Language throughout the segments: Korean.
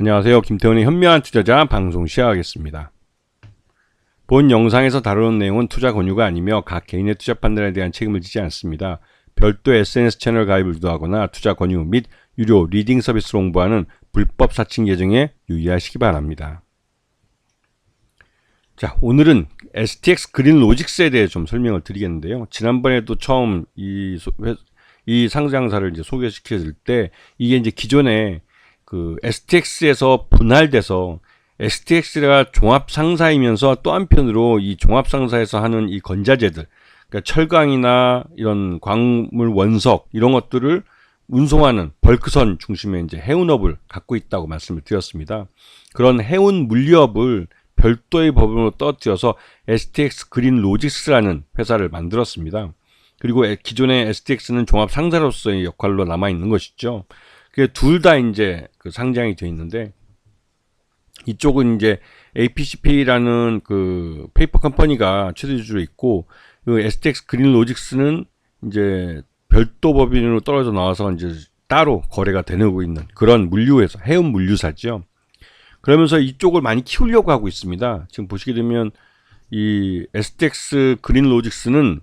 안녕하세요. 김태훈의 현명한 투자자 방송 시작하겠습니다. 본 영상에서 다루는 내용은 투자 권유가 아니며 각 개인의 투자 판단에 대한 책임을 지지 않습니다. 별도 SNS 채널 가입을 유도하거나 투자 권유 및 유료 리딩 서비스를 홍보하는 불법 사칭 계정에 유의하시기 바랍니다. 자, 오늘은 STX 그린로직스에 대해 좀 설명을 드리겠는데요. 지난번에도 처음 이 상장사를 이제 소개시켜줄 때 이게 이제 기존에 그 STX에서 분할돼서 STX가 종합상사이면서 또 한편으로 이 종합상사에서 하는 이 건자재들, 그러니까 철강이나 이런 광물 원석 이런 것들을 운송하는 벌크선 중심의 이제 해운업을 갖고 있다고 말씀을 드렸습니다. 그런 해운 물류업을 별도의 법인으로 떨어뜨려서 STX 그린로직스라는 회사를 만들었습니다. 그리고 기존의 STX는 종합상사로서의 역할로 남아 있는 것이죠. 둘 다 이제 그 상장이 되어 있는데, 이쪽은 이제 APCP라는 그 페이퍼 컴퍼니가 최대주주로 있고, 그 STX 그린로직스는 이제 별도 법인으로 떨어져 나와서 이제 따로 거래가 되고 있는 그런 물류회사, 해운 물류사죠. 그러면서 이쪽을 많이 키우려고 하고 있습니다. 지금 보시게 되면 이 STX 그린로직스는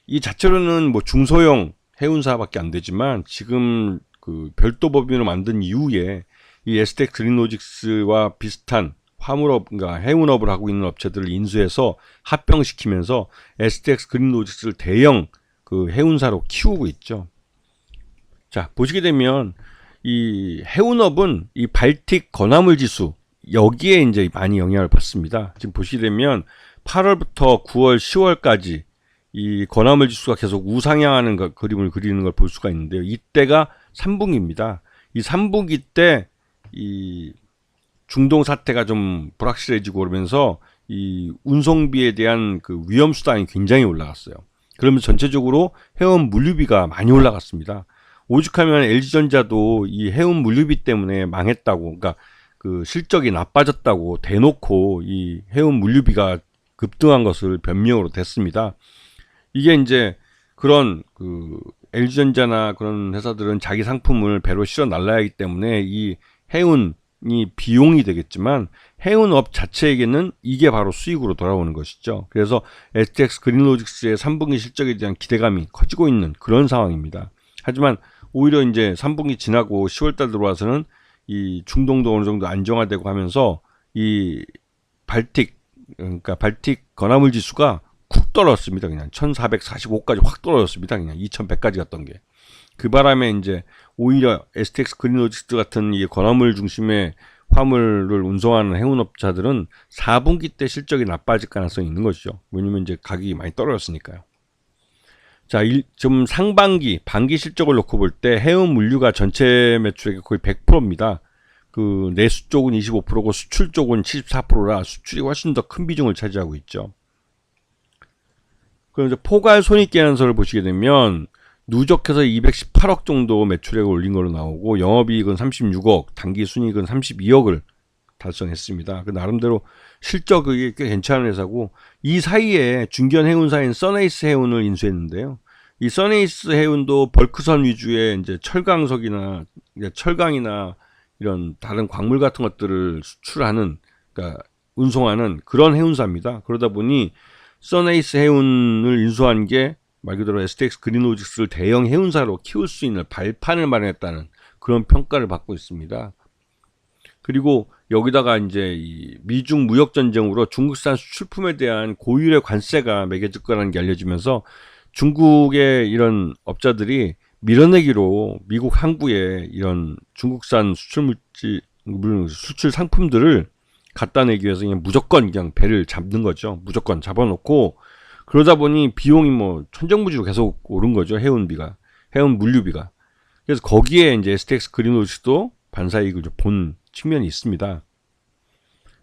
이 자체로는 뭐 중소형 해운사밖에 안 되지만 지금 그 별도 법인으로 만든 이후에 이 STX 그린로직스와 비슷한 화물업, 그러니까 해운업을 하고 있는 업체들을 인수해서 합병시키면서 STX 그린로직스를 대형 그 해운사로 키우고 있죠. 자, 보시게 되면 이 해운업은 이 발틱 건화물 지수 여기에 이제 많이 영향을 받습니다. 지금 보시게 되면 8월부터 9월, 10월까지 이 건화물 지수가 계속 우상향하는 그림을 그리는 걸 볼 수가 있는데요. 이때가 3분기입니다. 이 3분기 때 이 중동 사태가 좀 불확실해지고 그러면서 이 운송비에 대한 그 위험 수당이 굉장히 올라갔어요. 그러면서 전체적으로 해운 물류비가 많이 올라갔습니다. 오죽하면 LG전자도 이 해운 물류비 때문에 망했다고, 그러니까 그 실적이 나빠졌다고 대놓고 이 해운 물류비가 급등한 것을 변명으로 댔습니다. 이게 이제 그런 그 LG전자나 그런 회사들은 자기 상품을 배로 실어 날라야 하기 때문에 이 해운이 비용이 되겠지만 해운업 자체에게는 이게 바로 수익으로 돌아오는 것이죠. 그래서 STX 그린로직스의 3분기 실적에 대한 기대감이 커지고 있는 그런 상황입니다. 하지만 오히려 이제 3분기 지나고 10월달 들어와서는 이 중동도 어느 정도 안정화되고 하면서 이 발틱, 그러니까 발틱 건화물 지수가 쿡 떨어졌습니다. 그냥 1445까지 확 떨어졌습니다. 그냥 2100까지 갔던 게. 그 바람에 이제 오히려 STX 그린로직스 같은 이 건화물 중심의 화물을 운송하는 해운업자들은 4분기 때 실적이 나빠질 가능성이 있는 것이죠. 왜냐면 이제 가격이 많이 떨어졌으니까요. 자, 좀 상반기, 반기 실적을 놓고 볼 때 해운 물류가 전체 매출액의 거의 100%입니다. 그 내수 쪽은 25%고 수출 쪽은 74%라 수출이 훨씬 더 큰 비중을 차지하고 있죠. 그럼 이제 포괄 손익계산서를 보시게 되면 누적해서 218억 정도 매출액을 올린 걸로 나오고 영업이익은 36억, 당기순이익은 32억을 달성했습니다. 그 나름대로 실적이 꽤 괜찮은 회사고, 이 사이에 중견 해운사인 써네이스 해운을 인수했는데요. 이 써네이스 해운도 벌크선 위주의 이제 철강석이나 철강이나 이런 다른 광물 같은 것들을 수출하는, 그러니까 운송하는 그런 해운사입니다. 그러다 보니 써네이스 해운을 인수한 게 말 그대로 STX 그린로직스를 대형 해운사로 키울 수 있는 발판을 마련했다는 그런 평가를 받고 있습니다. 그리고 여기다가 이제 이 미중 무역 전쟁으로 중국산 수출품에 대한 고율의 관세가 매겨질 거라는 게 알려지면서 중국의 이런 업자들이 밀어내기로 미국 항구에 이런 중국산 수출 상품들을 갖다 내기 위해서 그냥 배를 잡는 거죠. 무조건 잡아놓고, 그러다 보니 비용이 뭐 천정부지로 계속 오른 거죠. 해운비가, 해운 물류비가. 그래서 거기에 이제 STX 그린로직스도 반사이익을 본 측면이 있습니다.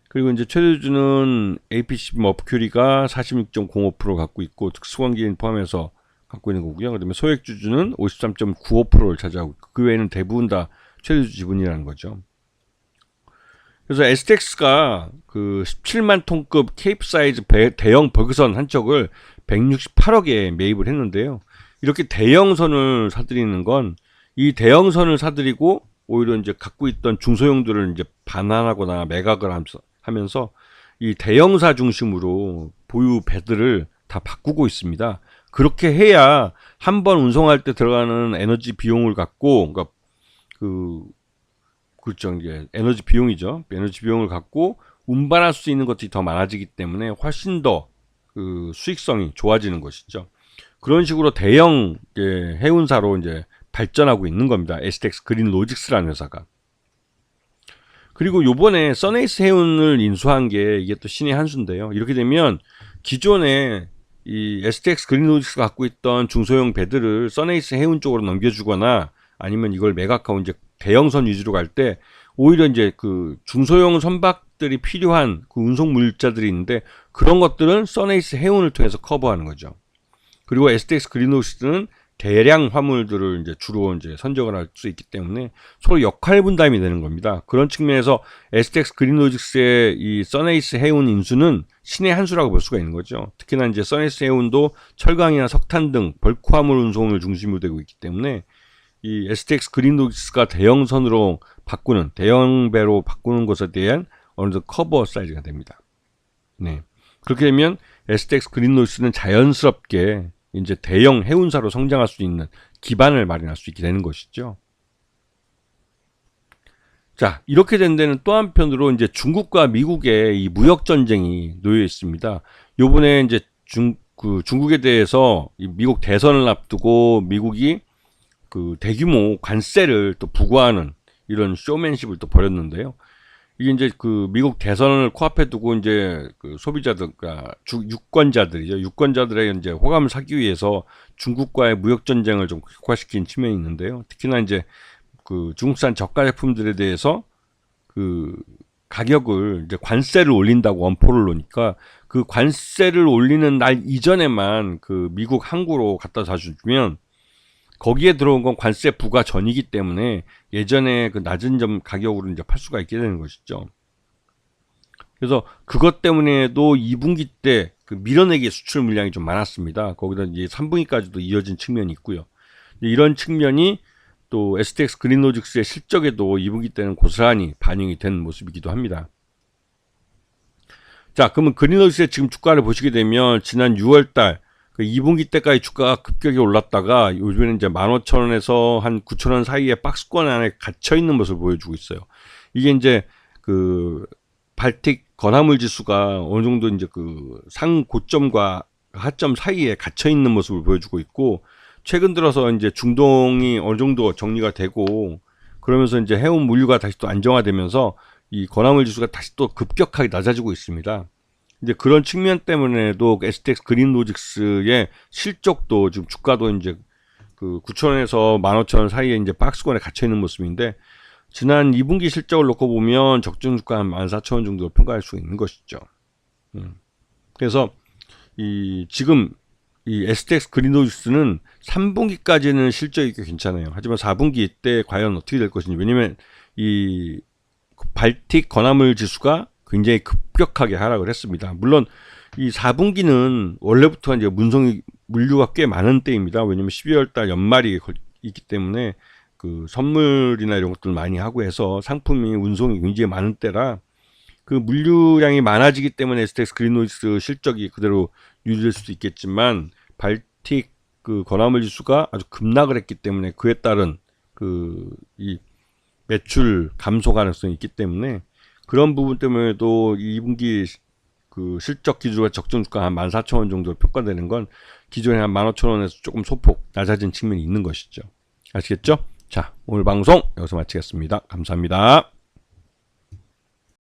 그리고 이제 최대주주는 APCP 머큐리가 46.05% 갖고 있고 특수관계인 포함해서 갖고 있는 거고요. 그다음에 소액주주는 53.95%를 차지하고 있고 그 외에는 대부분 다 최대주주 지분이라는 거죠. 그래서 STX가 그 17만 톤급 케이프사이즈 대형 벌크선 한 척을 168억에 매입을 했는데요. 이렇게 대형선을 사들이는 건 이 대형선을 사들이고 오히려 이제 갖고 있던 중소형들을 이제 반환하거나 매각을 하면서 이 대형사 중심으로 보유 배들을 다 바꾸고 있습니다. 그렇게 해야 한 번 운송할 때 들어가는 에너지 비용을 갖고, 그러니까 그렇죠. 이게 에너지 비용이죠. 에너지 비용을 갖고 운반할 수 있는 것들이 더 많아지기 때문에 훨씬 더 그 수익성이 좋아지는 것이죠. 그런 식으로 대형 해운사로 이제 발전하고 있는 겁니다. STX 그린 로직스라는 회사가. 그리고 요번에 써네이스 해운을 인수한 게 이게 또 신의 한 수인데요. 이렇게 되면 기존에 이 STX 그린 로직스가 갖고 있던 중소형 배들을 써네이스 해운 쪽으로 넘겨주거나 아니면 이걸 매각하고 이제 대형선 위주로 갈 때 오히려 이제 그 중소형 선박들이 필요한 그 운송 물자들이 있는데 그런 것들은 써네이스 해운을 통해서 커버하는 거죠. 그리고 STX 그린 로직스는 대량 화물들을 이제 주로 이제 선적을 할 수 있기 때문에 서로 역할 분담이 되는 겁니다. 그런 측면에서 STX 그린 로직스의 이 써네이스 해운 인수는 신의 한 수라고 볼 수가 있는 거죠. 특히나 이제 써네이스 해운도 철강이나 석탄 등 벌크 화물 운송을 중심으로 되고 있기 때문에 이 STX 그린 로직스가 대형선으로 바꾸는 대형배로 바꾸는 것에 대한 어느 정도 커버 사이즈가 됩니다. 네. 그렇게 되면 STX 그린 로직스는 자연스럽게 이제 대형 해운사로 성장할 수 있는 기반을 마련할 수 있게 되는 것이죠. 자, 이렇게 된 데는 또 한편으로 이제 중국과 미국의 이 무역 전쟁이 놓여 있습니다. 요번에 이제 중국에 대해서 이 미국 대선을 앞두고 미국이 그 대규모 관세를 또 부과하는 이런 쇼맨십을 또 벌였는데요. 이게 이제 그 미국 대선을 코앞에 두고 이제 그 소비자들, 그러니까 유권자들이죠. 유권자들의 이제 호감을 사기 위해서 중국과의 무역 전쟁을 좀 격화시킨 측면이 있는데요. 특히나 이제 그 중국산 저가 제품들에 대해서 그 가격을 이제 관세를 올린다고 엄포를 놓으니까 그 관세를 올리는 날 이전에만 그 미국 항구로 갖다 사주면 거기에 들어온 건 관세 부과 전이기 때문에 예전에 그 낮은 점 가격으로 이제 팔 수가 있게 되는 것이죠. 그래서 그것 때문에도 2분기 때 그 밀어내기 수출 물량이 좀 많았습니다. 거기다 이제 3분기까지도 이어진 측면이 있고요. 이런 측면이 또 STX 그린 로직스의 실적에도 2분기 때는 고스란히 반영이 된 모습이기도 합니다. 자, 그러면 그린 로직스의 지금 주가를 보시게 되면 지난 6월달 그 2분기 때까지 주가가 급격히 올랐다가 요즘에는 이제 15,000원에서 한 9,000원 사이에 박스권 안에 갇혀 있는 모습을 보여주고 있어요. 이게 이제 그 발틱 건화물 지수가 어느 정도 이제 그 상고점과 하점 사이에 갇혀 있는 모습을 보여주고 있고, 최근 들어서 이제 중동이 어느 정도 정리가 되고 그러면서 이제 해운 물류가 다시 또 안정화되면서 이 건화물 지수가 다시 또 급격하게 낮아지고 있습니다. 이제 그런 측면 때문에도 STX 그린 로직스의 실적도 지금 주가도 이제 그 9,000원에서 15,000원 사이에 이제 박스권에 갇혀 있는 모습인데, 지난 2분기 실적을 놓고 보면 적정 주가 한 14,000원 정도로 평가할 수 있는 것이죠. 그래서 지금 이 STX 그린 로직스는 3분기까지는 실적이 꽤 괜찮아요. 하지만 4분기 때 과연 어떻게 될 것인지, 왜냐면 이 발틱 건화물 지수가 굉장히 급격하게 하락을 했습니다. 물론 이 4분기는 원래부터 이제 물류가 꽤 많은 때입니다. 왜냐면 12월 달 연말이 있기 때문에 그 선물이나 이런 것들 많이 하고 해서 상품이 운송이 굉장히 많은 때라 그 물류량이 많아지기 때문에 STX 그린 로직스 실적이 그대로 유지될 수도 있겠지만, 발틱 그 건화물 지수가 아주 급락을 했기 때문에 그에 따른 이 매출 감소 가능성이 있기 때문에 그런 부분 때문에도 2분기 그 실적 기준으로 적정 주가 한 14,000원 정도로 평가되는 건 기존에 한 15,000원에서 조금 소폭 낮아진 측면이 있는 것이죠. 아시겠죠? 자, 오늘 방송 여기서 마치겠습니다. 감사합니다.